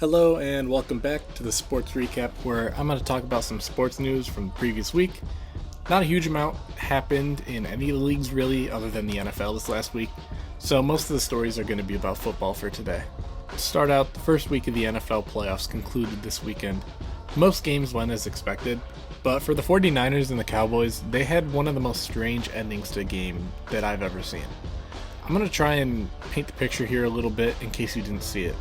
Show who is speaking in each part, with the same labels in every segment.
Speaker 1: Hello and welcome back to the sports recap where I'm going to talk about some sports news from the previous week. Not a huge amount happened in any of the leagues really other than the NFL this last week, so most of the stories are going to be about football for today. To start out, the first week of the NFL playoffs concluded this weekend. Most games went as expected, but for the 49ers and the Cowboys, they had one of the most strange endings to a game that I've ever seen. I'm going to try and paint the picture here a little bit in case you didn't see it.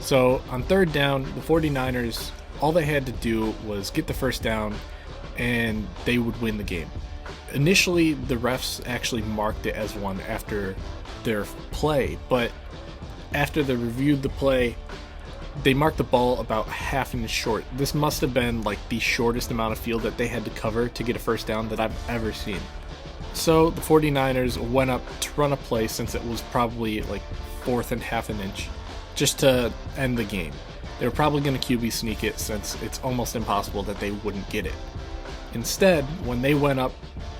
Speaker 1: So on third down, the 49ers, all they had to do was get the first down and they would win the game. Initially, the refs actually marked it as one after their play, but after they reviewed the play, they marked the ball about half an inch short. This must have been like the shortest amount of field that they had to cover to get a first down that I've ever seen. So the 49ers went up to run a play since it was probably like fourth and half an inch, just to end the game. They were probably going to QB sneak it since it's almost impossible that they wouldn't get it. Instead, when they went up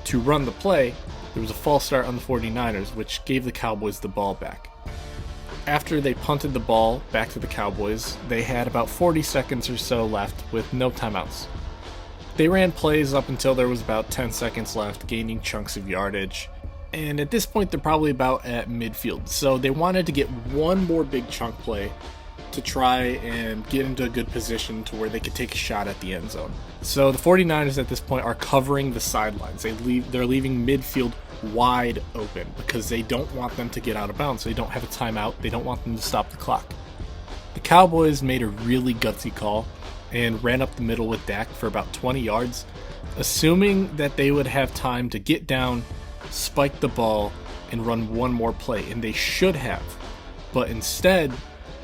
Speaker 1: to run the play, there was a false start on the 49ers, which gave the Cowboys the ball back. After they punted the ball back to the Cowboys, they had about 40 seconds or so left with no timeouts. They ran plays up until there was about 10 seconds left, gaining chunks of yardage. And at this point, they're probably about at midfield. So they wanted to get one more big chunk play to try and get into a good position to where they could take a shot at the end zone. So the 49ers at this point are covering the sidelines. They're leaving midfield wide open because they don't want them to get out of bounds. They don't have a timeout. They don't want them to stop the clock. The Cowboys made a really gutsy call and ran up the middle with Dak for about 20 yards, assuming that they would have time to get down, spike the ball, and run one more play, and they should have. But instead,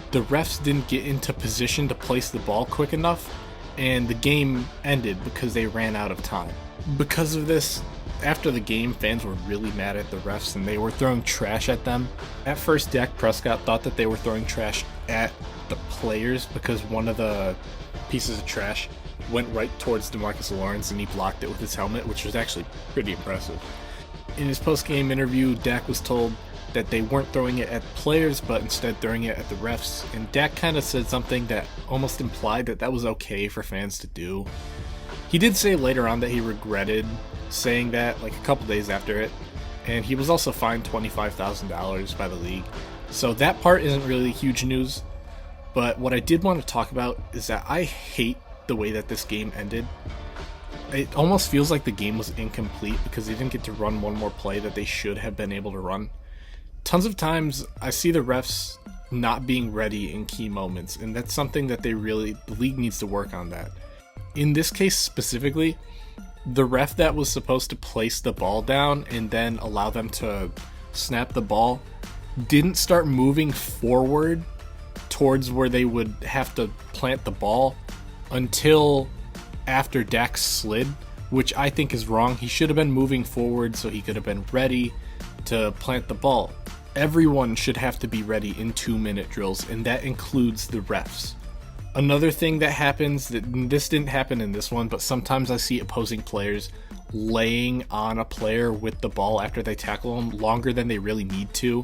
Speaker 1: the refs didn't get into position to place the ball quick enough, and the game ended because they ran out of time. Because of this, after the game, fans were really mad at the refs, and they were throwing trash at them. At first, Dak Prescott thought that they were throwing trash at the players because one of the pieces of trash went right towards DeMarcus Lawrence, and he blocked it with his helmet, which was actually pretty impressive. In his post-game interview, Dak was told that they weren't throwing it at players, but instead throwing it at the refs. And Dak kind of said something that almost implied that that was okay for fans to do. He did say later on that he regretted saying that, like a couple days after it. And he was also fined $25,000 by the league. So that part isn't really huge news. But what I did want to talk about is that I hate the way that this game ended. It almost feels like the game was incomplete because they didn't get to run one more play that they should have been able to run. Tons of times I see the refs not being ready in key moments, and that's something that the league needs to work on that. In this case specifically, the ref that was supposed to place the ball down and then allow them to snap the ball didn't start moving forward towards where they would have to plant the ball until after Dak slid, which I think is wrong. He should have been moving forward so he could have been ready to plant the ball. Everyone should have to be ready in 2-minute drills, and that includes the refs. Another thing that happens, this didn't happen in this one, but sometimes I see opposing players laying on a player with the ball after they tackle them longer than they really need to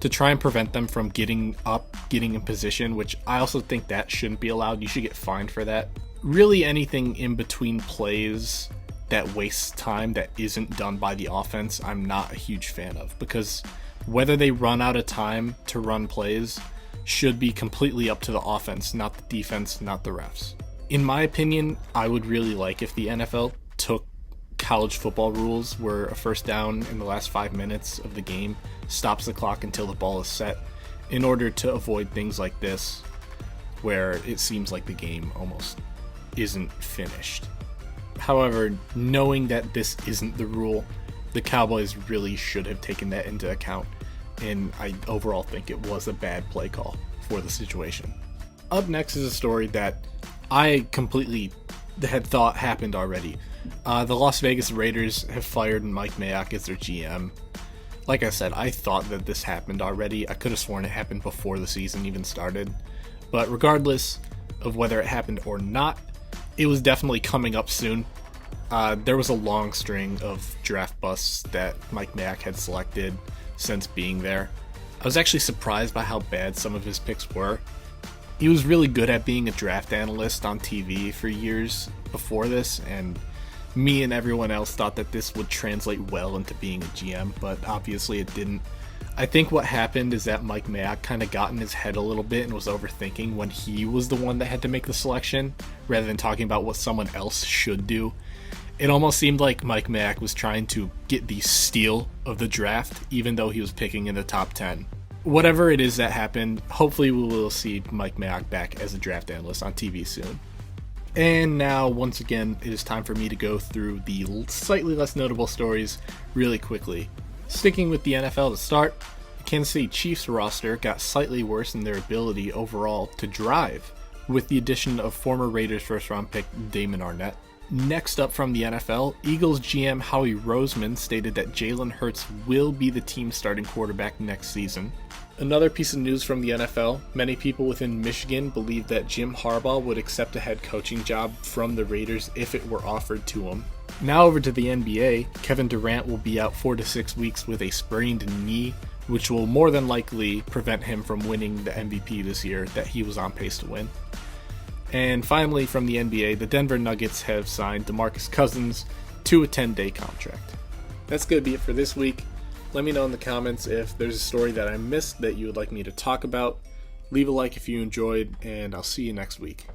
Speaker 1: try and prevent them from getting up, getting in position, which I also think that shouldn't be allowed. You should get fined for that. Really anything in between plays that wastes time that isn't done by the offense, I'm not a huge fan of, because whether they run out of time to run plays should be completely up to the offense, not the defense, not the refs. In my opinion, I would really like if the NFL took college football rules where a first down in the last 5 minutes of the game stops the clock until the ball is set, in order to avoid things like this where it seems like the game almost isn't finished. However, knowing that this isn't the rule, the Cowboys really should have taken that into account, and I overall think it was a bad play call for the situation. Up next is a story that I completely had thought happened already. The Las Vegas Raiders have fired Mike Mayock as their GM. Like I said, I thought that this happened already. I could have sworn it happened before the season even started. But regardless of whether it happened or not, it was definitely coming up soon. There was a long string of draft busts that Mike Mayock had selected since being there. I was actually surprised by how bad some of his picks were. He was really good at being a draft analyst on TV for years before this, and me and everyone else thought that this would translate well into being a GM, but obviously it didn't. I think what happened is that Mike Mayock kind of got in his head a little bit and was overthinking when he was the one that had to make the selection, rather than talking about what someone else should do. It almost seemed like Mike Mayock was trying to get the steal of the draft, even though he was picking in the top 10. Whatever it is that happened, hopefully we will see Mike Mayock back as a draft analyst on TV soon. And now, once again, it is time for me to go through the slightly less notable stories really quickly. Sticking with the NFL to start, the Kansas City Chiefs roster got slightly worse in their ability overall to drive, with the addition of former Raiders first-round pick Damon Arnette. Next up from the NFL, Eagles GM Howie Roseman stated that Jalen Hurts will be the team's starting quarterback next season. Another piece of news from the NFL, many people within Michigan believe that Jim Harbaugh would accept a head coaching job from the Raiders if it were offered to him. Now over to the NBA, Kevin Durant will be out 4 to 6 weeks with a sprained knee, which will more than likely prevent him from winning the MVP this year that he was on pace to win. And finally, from the NBA, the Denver Nuggets have signed DeMarcus Cousins to a 10-day contract. That's going to be it for this week. Let me know in the comments if there's a story that I missed that you would like me to talk about. Leave a like if you enjoyed, and I'll see you next week.